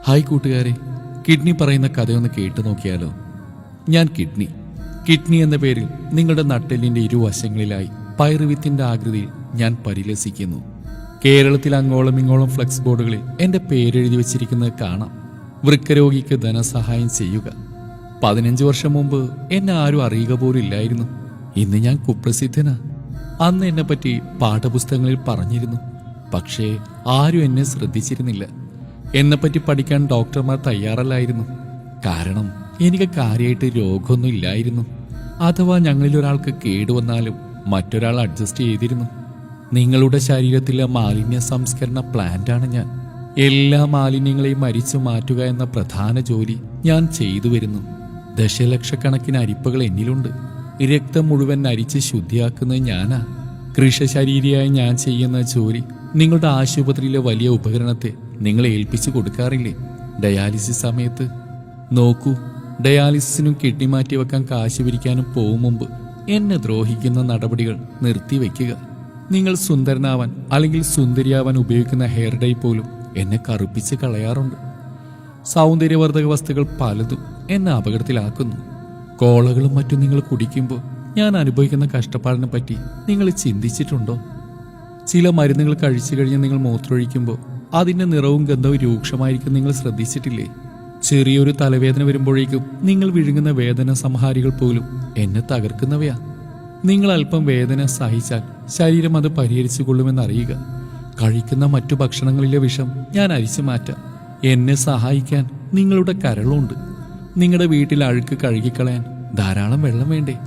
Hi കൂട്ടുകാരെ, kidney പറയുന്ന കഥയൊന്ന് കേട്ടു നോക്കിയാലോ. ഞാൻ കിഡ്നി എന്ന പേരിൽ നിങ്ങളുടെ നട്ടെല്ലിന്റെ ഇരുവശങ്ങളിലായി പയറുവിത്തിന്റെ ആകൃതിയിൽ ഞാൻ പരിലസിക്കുന്നു. കേരളത്തിൽ അങ്ങോളം ഇങ്ങോളം ഫ്ലെക്സ് ബോർഡുകളിൽ എന്റെ പേരെഴുതി വെച്ചിരിക്കുന്നത് കാണാം. വൃക്കരോഗിക്ക് ധനസഹായം ചെയ്യുക. 15 വർഷം മുമ്പ് എന്നെ ആരും അറിയുക പോലും ഇല്ലായിരുന്നു. ഇന്ന് ഞാൻ കുപ്രസിദ്ധനാ. അന്ന് എന്നെ പറ്റി പാഠപുസ്തകങ്ങളിൽ പറഞ്ഞിരുന്നു, പക്ഷേ ആരും എന്നെ ശ്രദ്ധിച്ചിരുന്നില്ല. എന്നെപ്പറ്റി പഠിക്കാൻ ഡോക്ടർമാർ തയ്യാറല്ലായിരുന്നു. കാരണം എനിക്ക് കാര്യമായിട്ട് രോഗമൊന്നും ഇല്ലായിരുന്നു. അഥവാ ഞങ്ങളിൽ ഒരാൾക്ക് കേടുവന്നാലും മറ്റൊരാൾ അഡ്ജസ്റ്റ് ചെയ്തിരുന്നു. നിങ്ങളുടെ ശരീരത്തിലെ മാലിന്യ സംസ്കരണ പ്ലാന്റാണ് ഞാൻ. എല്ലാ മാലിന്യങ്ങളെയും അരിച്ചു മാറ്റുക എന്ന പ്രധാന ജോലി ഞാൻ ചെയ്തു വരുന്നു. ദശലക്ഷക്കണക്കിന് അരിപ്പകൾ എന്നിലുണ്ട്. രക്തം മുഴുവൻ അരിച്ച് ശുദ്ധിയാക്കുന്നത് ഞാനാ. കൃഷശരീരിയായി ഞാൻ ചെയ്യുന്ന ജോലി നിങ്ങളുടെ ആശുപത്രിയിലെ വലിയ ഉപകരണത്തെ നിങ്ങളെ ഏൽപ്പിച്ചു കൊടുക്കാറില്ലേ? ഡയാലിസിസ് സമയത്ത് നോക്കൂ, ഡയാലിസിസിനും കിഡ്നി മാറ്റി വെക്കാൻ കാശ് പിരിക്കാനും പോകും മുമ്പ് എന്നെ ദ്രോഹിക്കുന്ന നടപടികൾ നിർത്തിവെക്കുക. നിങ്ങൾ സുന്ദരനാവാൻ അല്ലെങ്കിൽ സുന്ദരിയാവാൻ ഉപയോഗിക്കുന്ന ഹെയർ ഡൈ പോലും എന്നെ കറുപ്പിച്ച് കളയാറുണ്ട്. സൗന്ദര്യവർദ്ധക വസ്തുക്കൾ പലതും എന്നെ അപകടത്തിലാക്കുന്നു. കോളകളും മറ്റും നിങ്ങൾ കുടിക്കുമ്പോൾ ഞാൻ അനുഭവിക്കുന്ന കഷ്ടപ്പാടിനെ പറ്റി നിങ്ങൾ ചിന്തിച്ചിട്ടുണ്ടോ? ചില മരുന്നുകൾ കഴിച്ചു കഴിഞ്ഞ് നിങ്ങൾ മൂത്രമൊഴിക്കുമ്പോൾ അതിൻ്റെ നിറവും ഗന്ധവും രൂക്ഷമായിരിക്കും. നിങ്ങൾ ശ്രദ്ധിച്ചിട്ടില്ലേ? ചെറിയൊരു തലവേദന വരുമ്പോഴേക്കും നിങ്ങൾ വിഴുങ്ങുന്ന വേദന സംഹാരികൾ പോലും എന്നെ തകർക്കുന്നവയാ. നിങ്ങൾ അല്പം വേദന സഹിച്ചാൽ ശരീരം അത് പരിഹരിച്ചു കൊള്ളുമെന്നറിയുക. കഴിക്കുന്ന മറ്റു ഭക്ഷണങ്ങളിലെ വിഷം ഞാൻ അരിച്ചു മാറ്റാം. എന്നെ സഹായിക്കാൻ നിങ്ങളുടെ കരളുണ്ട്. നിങ്ങളുടെ വീട്ടിൽ അഴുക്ക് കഴുകിക്കളയാൻ ധാരാളം വെള്ളം വേണ്ടേ?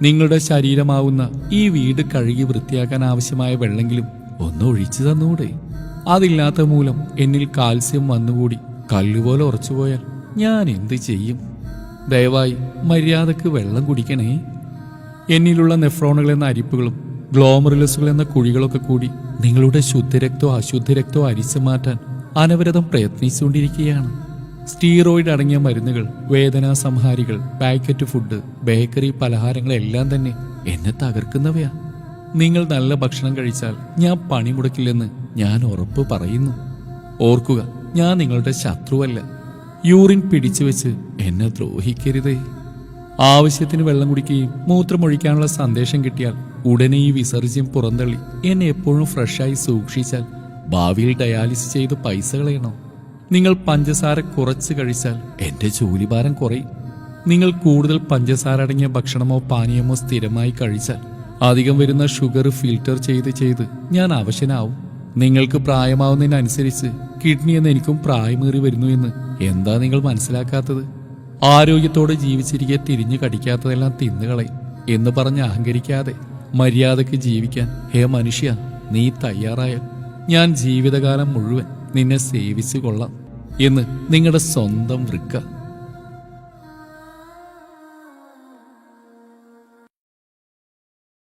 നിങ്ങളുടെ ശരീരമാവുന്ന ഈ വീട് കഴുകി വൃത്തിയാക്കാൻ ആവശ്യമായ വെള്ളമെങ്കിലും ഒന്ന് ഒഴിച്ചു തന്നുകൂടെ? അതില്ലാത്ത മൂലം എന്നിൽ കാൽസ്യം വന്നുകൂടി കല്ലുപോലെ ഉറച്ചുപോയാൽ ഞാൻ എന്ത് ചെയ്യും? ദയവായി മര്യാദക്ക് വെള്ളം കുടിക്കണേ. എന്നിലുള്ള നെഫ്രോണുകൾ എന്ന അരിപ്പുകളും ഗ്ലോമറുലസുകൾ എന്ന കുഴികളൊക്കെ കൂടി നിങ്ങളുടെ ശുദ്ധരക്തോ അശുദ്ധരക്തോ അരിച്ചു മാറ്റാൻ അനവരതം പ്രയത്നിച്ചുകൊണ്ടിരിക്കുകയാണ്. സ്റ്റീറോയിഡ് അടങ്ങിയ മരുന്നുകൾ, വേദനാ സംഹാരികൾ, പാക്കറ്റ് ഫുഡ്, ബേക്കറി പലഹാരങ്ങളെല്ലാം തന്നെ എന്നെ തകർക്കുന്നവയാ. നിങ്ങൾ നല്ല ഭക്ഷണം കഴിച്ചാൽ ഞാൻ പണി മുടക്കില്ലെന്ന് ഞാൻ ഉറപ്പ് പറയുന്നു. ഓർക്കുക, ഞാൻ നിങ്ങളുടെ ശത്രുവല്ല. യൂറിൻ പിടിച്ചു വെച്ച് എന്നെ ദ്രോഹിക്കരുതേ. ആവശ്യത്തിന് വെള്ളം കുടിക്കുകയും മൂത്രമൊഴിക്കാനുള്ള സന്ദേശം കിട്ടിയാൽ ഉടനെ ഈ വിസർജ്യം പുറന്തള്ളി എന്നെ എപ്പോഴും ഫ്രഷായി സൂക്ഷിച്ചാൽ ഭാവിയിൽ ഡയാലിസിസ് ചെയ്ത് പൈസ കളയണോ? നിങ്ങൾ പഞ്ചസാര കുറച്ച് കഴിച്ചാൽ എന്റെ ജോലിഭാരം കുറയും. നിങ്ങൾ കൂടുതൽ പഞ്ചസാര അടങ്ങിയ ഭക്ഷണമോ പാനീയമോ സ്ഥിരമായി കഴിച്ചാൽ അധികം വരുന്ന ഷുഗർ ഫിൽട്ടർ ചെയ്ത് ഞാൻ അവശനാവും. നിങ്ങൾക്ക് പ്രായമാവുന്നതിനനുസരിച്ച് കിഡ്നി എന്ന് എനിക്കും പ്രായമേറി വരുന്നു എന്ന് എന്താ നിങ്ങൾ മനസ്സിലാക്കാത്തത്? ആരോഗ്യത്തോടെ ജീവിച്ചിരിക്കെ തിരിഞ്ഞു കടിക്കാത്തതെല്ലാം തിന്നുകളയും എന്ന് പറഞ്ഞ് അഹങ്കരിക്കാതെ മര്യാദയ്ക്ക് ജീവിക്കാൻ ഹേ മനുഷ്യ, നീ തയ്യാറായാൽ ഞാൻ ജീവിതകാലം മുഴുവൻ നിന്നെ സേവിച്ചു കൊള്ളാം എന്ന് നിങ്ങളുടെ സ്വന്തം വൃക്ക.